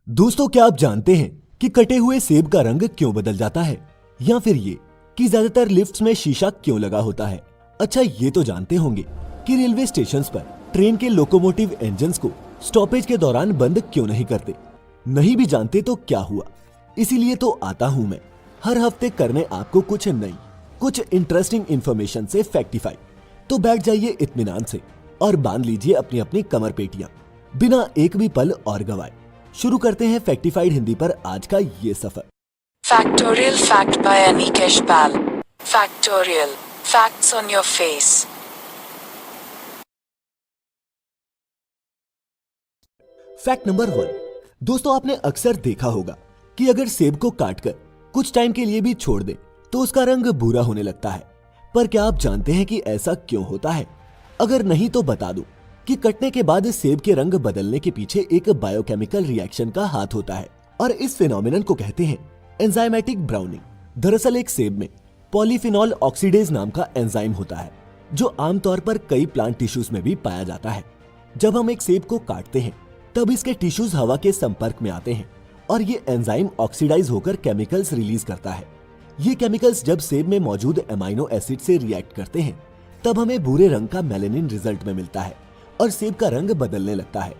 दोस्तों, क्या आप जानते हैं कि कटे हुए सेब का रंग क्यों बदल जाता है, या फिर ये कि ज्यादातर लिफ्ट्स में शीशा क्यों लगा होता है। अच्छा, ये तो जानते होंगे कि रेलवे स्टेशंस पर ट्रेन के लोकोमोटिव इंजन्स को स्टॉपेज के दौरान बंद क्यों नहीं करते। नहीं भी जानते तो क्या हुआ, इसीलिए तो आता हूँ मैं हर हफ्ते करने आपको कुछ नई, कुछ इंटरेस्टिंग इन्फॉर्मेशन से फैक्टिफाई। तो बैठ जाइए इत्मीनान से और बांध लीजिए अपनी अपनी कमर पेटियां। बिना एक भी पल और गवाए शुरू करते हैं फैक्टिफाइड हिंदी पर आज का ये सफर। Factorial Fact by Anikesh Pal. Factorial Facts on your face. Fact number 1। दोस्तों, आपने अक्सर देखा होगा कि अगर सेब को काटकर कुछ टाइम के लिए भी छोड़ दे तो उसका रंग भूरा होने लगता है। पर क्या आप जानते हैं कि ऐसा क्यों होता है? अगर नहीं तो बता दूं कि कटने के बाद सेब के रंग बदलने के पीछे एक बायोकेमिकल रिएक्शन का हाथ होता है और इस फिनोमिनन को कहते हैं एंजाइमेटिक ब्राउनिंग। दरअसल एक सेब में पॉलीफिनॉल ऑक्सीडेज नाम का एंजाइम होता है जो आमतौर पर कई प्लांट टिश्यूज में भी पाया जाता है। जब हम एक सेब को काटते हैं तब इसके टिश्यूज हवा के संपर्क में आते हैं और ये एंजाइम ऑक्सीडाइज होकर केमिकल्स रिलीज करता है। ये केमिकल्स जब सेब में मौजूद एमाइनो एसिड से रिएक्ट करते हैं तब हमें भूरे रंग का मेलेनिन रिजल्ट में मिलता है और सेब का रंग बदलने लगता है।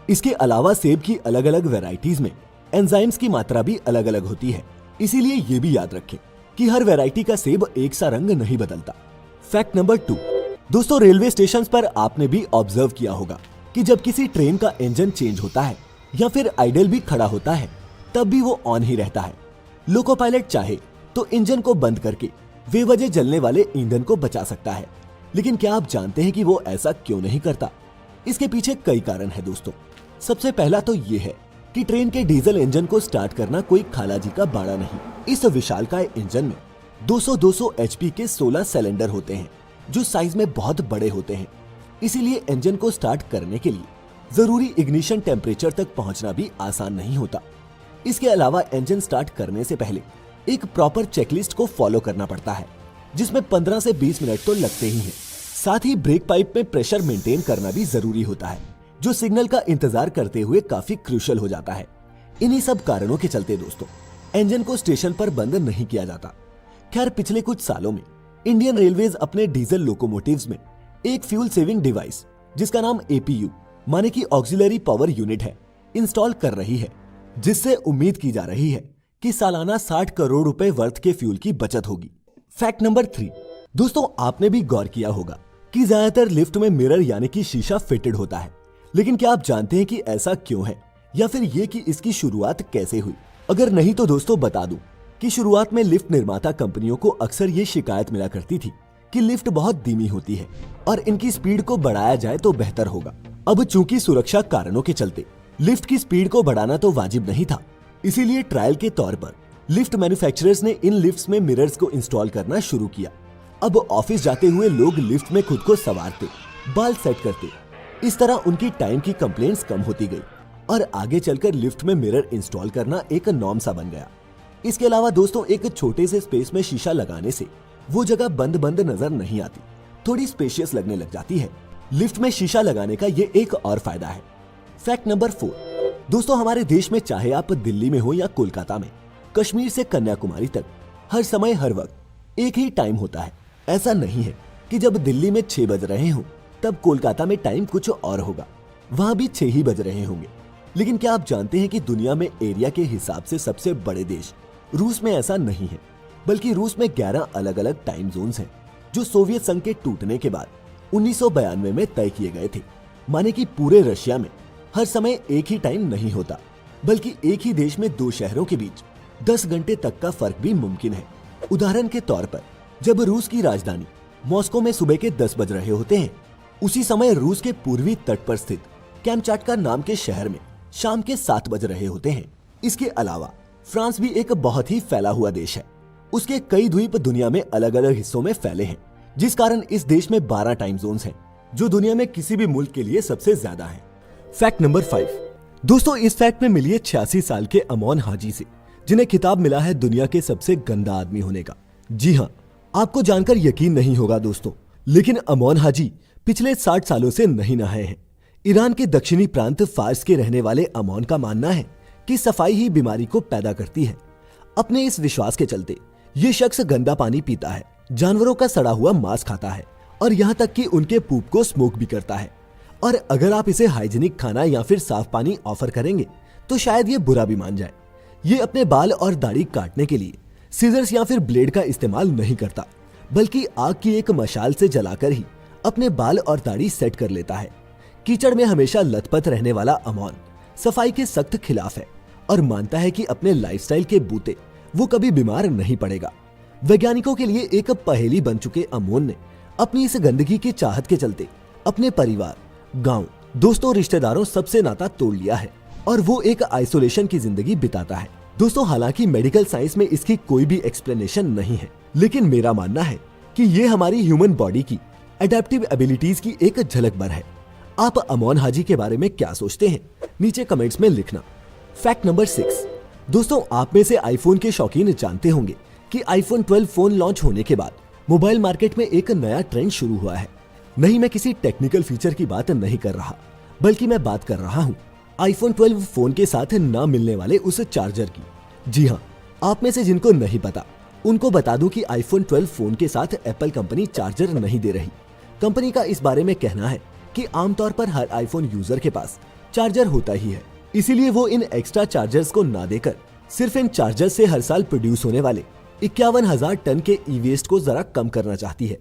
इसके अलावा सेब की अलग अलग वेराइटीज में एंजाइम्स की मात्रा भी अलग अलग होती है, इसीलिए ये भी याद रखें कि हर वैरायटी का सेब एक सा रंग नहीं बदलता। Fact number 2। दोस्तों, रेलवे स्टेशन पर आपने भी ऑब्जर्व किया होगा कि जब किसी ट्रेन का इंजन चेंज होता है या फिर आइडल भी खड़ा होता है तब भी वो ऑन ही रहता है। लोको पायलट चाहे तो इंजन को बंद करके बेवजह जलने वाले ईंधन को बचा सकता है, लेकिन क्या आप जानते हैं कि वो ऐसा क्यों नहीं करता? इसके पीछे कई कारण है दोस्तों। सबसे पहला तो ये है कि ट्रेन के डीजल इंजन को स्टार्ट करना कोई खालाजी का बाड़ा नहीं। इस विशालकाय इंजन में 200 एचपी के 16 सिलेंडर होते हैं जो साइज में बहुत बड़े होते हैं। इसीलिए इंजन को स्टार्ट करने के लिए जरूरी इग्निशन टेम्परेचर तक पहुंचना भी आसान नहीं होता। इसके अलावा इंजन स्टार्ट करने से पहले एक प्रॉपर चेकलिस्ट को फॉलो करना पड़ता है जिसमें 15 से 20 मिनट तो लगते ही हैं। साथ ही ब्रेक पाइप में प्रेशर मेंटेन करना भी जरूरी होता है जो सिग्नल का इंतजार करते हुए काफी क्रूशियल हो जाता है। इन्हीं सब कारणों के चलते दोस्तों इंजन को स्टेशन पर बंद नहीं किया जाता। खैर, पिछले कुछ सालों में इंडियन रेलवेज अपने डीजल लोकोमोटिव्स में एक फ्यूल सेविंग डिवाइस जिसका नाम एपीयू माने की ऑक्सिलरी पावर यूनिट है इंस्टॉल कर रही है, जिससे उम्मीद की जा रही है कि सालाना 60 करोड़ रुपए वर्थ के फ्यूल की बचत होगी। Fact number 3। दोस्तों, आपने भी गौर किया होगा कि ज्यादातर लिफ्ट में मिरर यानी कि शीशा फिटेड होता है, लेकिन क्या आप जानते हैं कि ऐसा क्यों है या फिर ये कि इसकी शुरुआत कैसे हुई? अगर नहीं तो दोस्तों बता दूं कि शुरुआत में लिफ्ट निर्माता कंपनियों को अक्सर ये शिकायत मिला करती थी कि लिफ्ट बहुत धीमी होती है और इनकी स्पीड को बढ़ाया जाए तो बेहतर होगा। अब चूंकि सुरक्षा कारणों के चलते लिफ्ट की स्पीड को बढ़ाना तो वाजिब नहीं था, इसीलिए ट्रायल के तौर पर लिफ्ट मैन्युफैक्चरर्स ने इन लिफ्ट्स में मिरर्स को इंस्टॉल करना शुरू किया। अब ऑफिस जाते हुए लोग लिफ्ट में खुद को संवारते, बाल सेट करते। इस तरह उनकी टाइम की कंप्लेंट्स कम होती गई और आगे चलकर लिफ्ट में मिरर इंस्टॉल करना एक नॉर्म सा बन गया। इसके अलावा दोस्तों एक छोटे से स्पेस में शीशा लगाने से वो जगह बंद बंद नजर नहीं आती, थोड़ी स्पेशियस लगने लग जाती है। लिफ्ट में शीशा लगाने का ये एक और फायदा है। Fact number 4। दोस्तों, हमारे देश में चाहे आप दिल्ली में हो या कोलकाता में, कश्मीर से कन्याकुमारी तक हर समय हर वक्त एक ही टाइम होता है। ऐसा नहीं है कि जब दिल्ली में 6 बज रहे हों तब कोलकाता में टाइम कुछ और होगा, वहां भी 6 ही बज रहे होंगे। लेकिन क्या आप जानते हैं कि दुनिया में एरिया के हिसाब से सबसे बड़े देश रूस में ऐसा नहीं है, बल्कि रूस में 11 अलग अलग टाइम जोन्स हैं जो सोवियत संघ के टूटने के बाद 1992 में तय किए गए थे। माने कि पूरे रशिया में हर समय एक ही टाइम नहीं होता, बल्कि एक ही देश में 2 शहरों के बीच 10 घंटे तक का फर्क भी मुमकिन है। उदाहरण के तौर पर जब रूस की राजधानी मॉस्को में सुबह के 10 बज रहे होते हैं, उसी समय रूस के पूर्वी तट पर स्थित कैमचाटका नाम के शहर में शाम के 7 बज रहे होते हैं। इसके अलावा फ्रांस भी एक बहुत ही फैला हुआ देश है। उसके कई द्वीप दुनिया में अलग अलग हिस्सों में फैले हैं, जिस कारण इस देश में 12 टाइम जोन्स हैं, जो दुनिया में किसी भी मुल्क के लिए सबसे ज्यादा है। Fact number 5। दोस्तों, इस फैक्ट में मिलिए 86 साल के अमोन हाजी से, जिन्हें खिताब मिला है दुनिया के सबसे गंदा आदमी होने का। जी हाँ, आपको जानकर यकीन नहीं होगा दोस्तों, लेकिन अमोन हाजी पिछले 60 सालों से नहीं नहाए हैं। ईरान के दक्षिणी प्रांत फार्स के रहने वाले अमोन का मानना है कि सफाई ही बीमारी को पैदा करती है। अपने इस विश्वास के चलते ये शख्स गंदा पानी पीता है, जानवरों का सड़ा हुआ मांस खाता है और यहाँ तक कि उनके पूप को स्मोक भी करता है। और अगर आप इसे हाइजीनिक खाना या फिर साफ पानी ऑफर करेंगे तो शायद ये बुरा भी मान जाए। ये अपने बाल और दाढ़ी काटने के लिए सीजर्स या फिर ब्लेड का इस्तेमाल नहीं करता, बल्कि आग की एक मशाल से जलाकर ही अपने बाल और दाढ़ी सेट कर लेता है। कीचड़ में हमेशा लथपथ रहने वाला अमोन सफाई के सख्त खिलाफ है और मानता है कि अपने लाइफस्टाइल के बूते वो कभी बीमार नहीं पड़ेगा। वैज्ञानिकों के लिए एक पहेली बन चुके अमोन ने अपनी इस गंदगी की चाहत के चलते अपने परिवार, गांव, दोस्तों, रिश्तेदारों सबसे नाता तोड़ लिया है और वो एक आइसोलेशन की जिंदगी बिताता है। दोस्तों, हालांकि मेडिकल साइंस में इसकी कोई भी एक्सप्लेनेशन नहीं है, लेकिन मेरा मानना है कि ये हमारी ह्यूमन बॉडी की एडेप्टिव एबिलिटीज की एक झलक भर है। आप अमोन हाजी के बारे में क्या सोचते हैं, नीचे कमेंट्स में लिखना। Fact number 6। दोस्तों, आप में से आईफोन के शौकीन जानते होंगे कि आईफोन 12 फोन लॉन्च होने के बाद मोबाइल मार्केट में एक नया ट्रेंड शुरू हुआ है। नहीं, मैं किसी टेक्निकल फीचर की बात नहीं कर रहा, बल्कि मैं बात कर रहा हूँ आईफोन 12 फोन के साथ ना मिलने वाले उस चार्जर की। जी हाँ, आप में से जिनको नहीं पता उनको बता दूं कि आईफोन 12 फोन के साथ एप्पल कंपनी चार्जर नहीं दे रही। कंपनी का इस बारे में कहना है कि आमतौर पर हर आईफोन यूजर के पास चार्जर होता ही है, इसीलिए वो इन एक्स्ट्रा चार्जर्स को ना देकर सिर्फ इन चार्जर्स से हर साल प्रोड्यूस होने वाले 51,000 टन के ई वेस्ट को जरा कम करना चाहती है।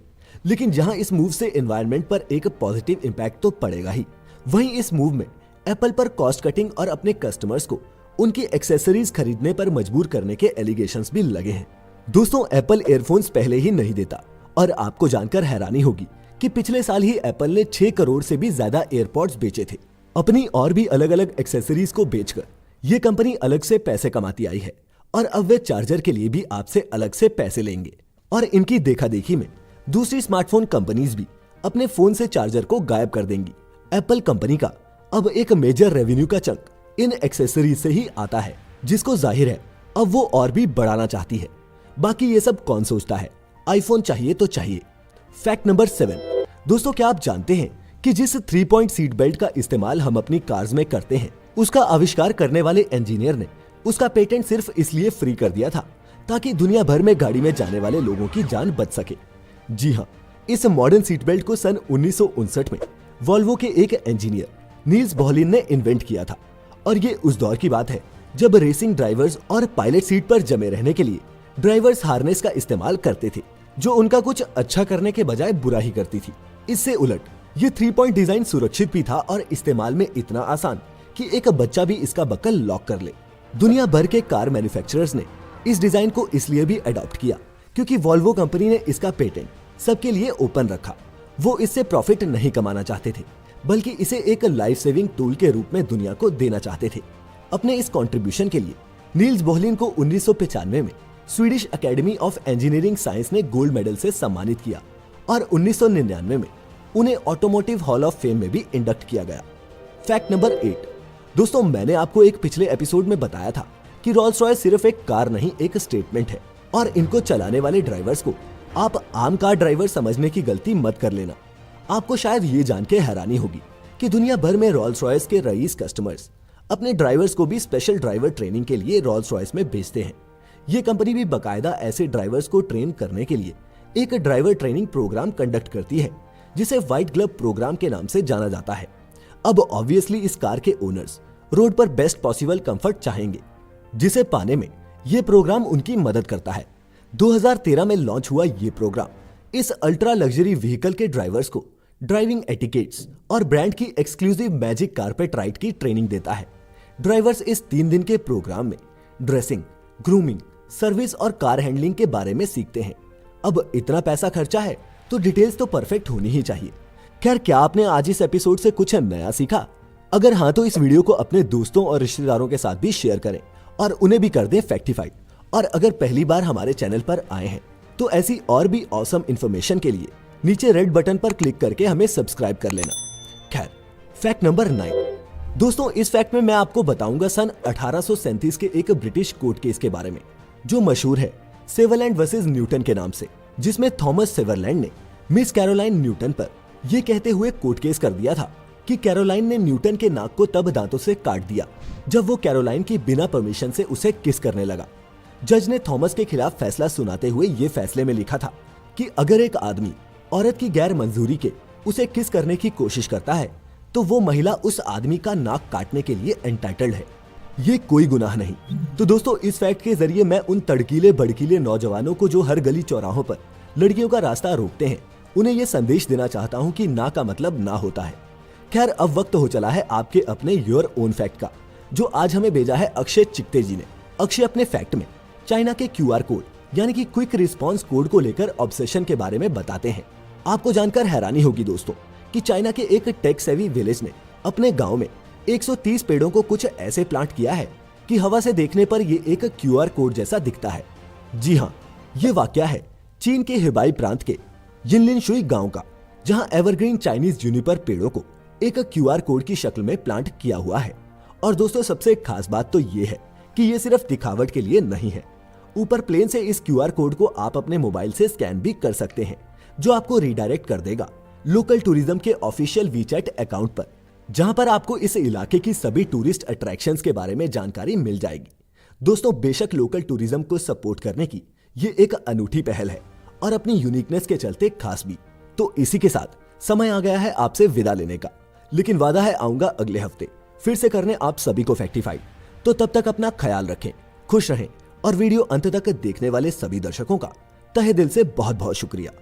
लेकिन जहां इस मूव से एनवायरनमेंट पर एक पॉजिटिव इम्पैक्ट तो पड़ेगा ही, वहीं इस मूव में एप्पल पर कॉस्ट कटिंग और अपने कस्टमर्स को उनकी एक्सेसरीज खरीदने पर मजबूर करने के एलिगेशंस भी लगे हैं। दोस्तों, एप्पल एयरफोन्स पहले ही नहीं देता और आपको जानकर हैरानी होगी कि पिछले साल ही एप्पल ने 6 करोड़ से भी ज्यादा एयरपॉड्स बेचे थे। अपनी और भी अलग अलग एक्सेसरीज को बेचकर ये कंपनी अलग से पैसे कमाती आई है और अब वे चार्जर के लिए भी आपसे अलग से पैसे लेंगे। और इनकी देखा देखी में दूसरी स्मार्टफोन कंपनीज भी अपने फोन से चार्जर को गायब कर देंगी। एप्पल कंपनी का अब एक मेजर रेवेन्यू का चंक इन एक्सेसरीज से ही आता है, जिसको जाहिर है अब वो और भी बढ़ाना चाहती है। बाकी ये सब कौन सोचता है, आईफोन चाहिए तो चाहिए। Fact number 7। दोस्तों, क्या आप जानते हैं कि जिस 3 पॉइंट सीट बेल्ट का इस्तेमाल हम अपनी कार्स में करते हैं, उसका आविष्कार करने वाले इंजीनियर ने उसका पेटेंट सिर्फ इसलिए फ्री कर दिया था ताकि दुनिया भर में गाड़ी में जाने वाले लोगों की जान बच सके। जी हाँ, इस मॉडर्न सीट बेल्ट को सन 1959 में वॉल्वो के एक इंजीनियर नील्स बोहलिन ने इन्वेंट किया था और ये उस दौर की बात है जब रेसिंग ड्राइवर्स और पायलट सीट पर जमे रहने के लिए ड्राइवर्स हार्नेस का इस्तेमाल करते थे, जो उनका कुछ अच्छा करने के बजाय बुरा ही करती थी। इससे उलट ये 3 पॉइंट डिजाइन सुरक्षित भी था और इस्तेमाल में इतना आसान कि एक बच्चा भी इसका बक्कल लॉक कर ले। दुनिया भर के कार मैन्युफैक्चरर्स ने इस डिजाइन को इसलिए भी अडॉप्ट किया क्योंकि वॉल्वो कंपनी ने इसका पेटेंट सबके लिए ओपन रखा। वो इससे प्रॉफिट नहीं कमाना चाहते थे, बल्कि इसे एक लाइफ सेविंग टूल के रूप में दुनिया को देना चाहते थे। अपने इस कंट्रीब्यूशन के लिए नील्स बोहलिन को 1995 में Swedish academy of engineering science ने गोल्ड मेडल से सम्मानित किया और 1999 में उन्हें ऑटोमोटिव हॉल ऑफ फेम में भी इंडक्ट किया गया। Fact number 8। दोस्तों, मैंने आपको एक पिछले एपिसोड में बताया था कि रोल्स रॉयस सिर्फ एक कार नहीं, एक स्टेटमेंट है और इनको चलाने वाले ड्राइवर्स को आप आम कार ड्राइवर समझने की गलती मत कर लेना। आपको शायद ये जान के हैरानी होगी कि दुनिया भर में रोल्स रॉयस के रईस कस्टमर्स अपने ड्राइवर्स को भी स्पेशल ड्राइवर ट्रेनिंग के लिए रोल्स रॉयस में भेजते हैं। ये कंपनी भी बकायदा ऐसे ड्राइवर्स को ट्रेन करने के लिए एक ड्राइवर ट्रेनिंग प्रोग्राम कंडक्ट करती है, जिसे व्हाइट ग्लव प्रोग्राम के नाम से जाना जाता है। अब ऑब्वियसली इस कार के ओनर्स रोड पर बेस्ट पॉसिबल कंफर्ट चाहेंगे, जिसे पाने में ये प्रोग्राम उनकी मदद करता है। 2013 में लॉन्च हुआ ये प्रोग्राम इस अल्ट्रा लग्जरी व्हीकल के ड्राइवर्स को ड्राइविंग एटिकेट्स और ब्रांड की एक्सक्लूसिव मैजिक कारपेट राइड की ट्रेनिंग देता है। ड्राइवर्स इस 3 दिन के प्रोग्राम में ड्रेसिंग, ग्रूमिंग, सर्विस और कार हैंडलिंग के बारे में सीखते हैं। अब इतना पैसा खर्चा है तो डिटेल्स तो परफेक्ट होनी ही चाहिए। खैर, क्या आपने आज इस एपिसोड से कुछ नया सीखा? अगर हाँ, तो इस वीडियो को अपने दोस्तों और रिश्तेदारों के साथ भी शेयर करें और उन्हें भी कर दें फैक्टिफाइड। और अगर पहली बार हमारे चैनल पर आए हैं तो ऐसी और भी ऑसम इन्फॉर्मेशन के लिए नीचे रेड बटन पर क्लिक करके हमें सब्सक्राइब कर लेना। खैर, फैक्ट नंबर 9। दोस्तों, इस फैक्ट में मैं आपको बताऊंगा सन 1837 के एक ब्रिटिश कोर्ट केस के बारे में, जो मशहूर है सेवरलैंड वर्सेस न्यूटन के नाम से, जिसमें थॉमस सेवरलैंड ने मिस कैरोलाइन न्यूटन पर यह कहते हुए कोर्ट केस कर दिया था कि कैरोलाइन ने न्यूटन के नाक को तब दांतों से काट दिया जब वो कैरोलाइन की बिना परमिशन से उसे किस करने लगा। जज ने थॉमस के खिलाफ फैसला सुनाते हुए ये फैसले में लिखा था कि अगर एक आदमी औरत की गैर मंजूरी के उसे किस करने की कोशिश करता है तो वो महिला उस आदमी का नाक काटने के लिए एंटाइटल्ड है। ये कोई गुनाह नहीं। तो दोस्तों, इस फैक्ट के जरिए मैं उन तड़कीले भड़कीले नौजवानों को जो हर गली चौराहों पर लड़कियों का रास्ता रोकते हैं, उन्हें ये संदेश देना चाहता हूँ कि ना का मतलब ना होता है। खैर, अब वक्त हो चला है आपके अपने योर ओन फैक्ट का, जो आज हमें भेजा है अक्षय चिकते जी ने। अक्षय अपने फैक्ट में चाइना के QR कोड यानी कि क्विक रिस्पॉन्स कोड को लेकर ऑब्सेशन के बारे में बताते हैं। आपको जानकर हैरानी होगी दोस्तों कि चाइना के एक टेक सेवी विलेज ने अपने गांव में 130 पेड़ों को कुछ ऐसे प्लांट किया है कि हवा से देखने पर ये एक QR कोड जैसा दिखता है। जी हाँ, ये वाकया है चीन के हेबाई प्रांत के यिनलिनशुई गांव का, जहां एवरग्रीन चाइनीज जूनिपर पेड़ों को एक QR कोड की शक्ल में प्लांट किया हुआ है। और दोस्तों, सबसे खास बात तो ये है कि ये सिर्फ दिखावट के लिए नहीं है। ऊपर प्लेन से इस QR कोड को आप अपने मोबाइल से स्कैन भी कर सकते हैं, जो आपको रिडायरेक्ट कर देगा लोकल टूरिज्म के ऑफिशियल WeChat अकाउंट पर, जहां पर आपको इस इलाके की सभी टूरिस्ट अट्रैक्शंस के बारे में जानकारी मिल जाएगी। दोस्तों, बेशक लोकल टूरिज्म को सपोर्ट करने की ये एक अनूठी पहल है और अपनी यूनिकनेस के चलते खास भी। तो इसी के साथ समय आ गया है आपसे विदा लेने का, लेकिन वादा है आऊंगा अगले हफ्ते फिर से करने आप सभी को फैक्टिफाइड। तो तब तक अपना ख्याल रखें, खुश रहें और वीडियो अंत तक देखने वाले सभी दर्शकों का तहे दिल से बहुत बहुत शुक्रिया।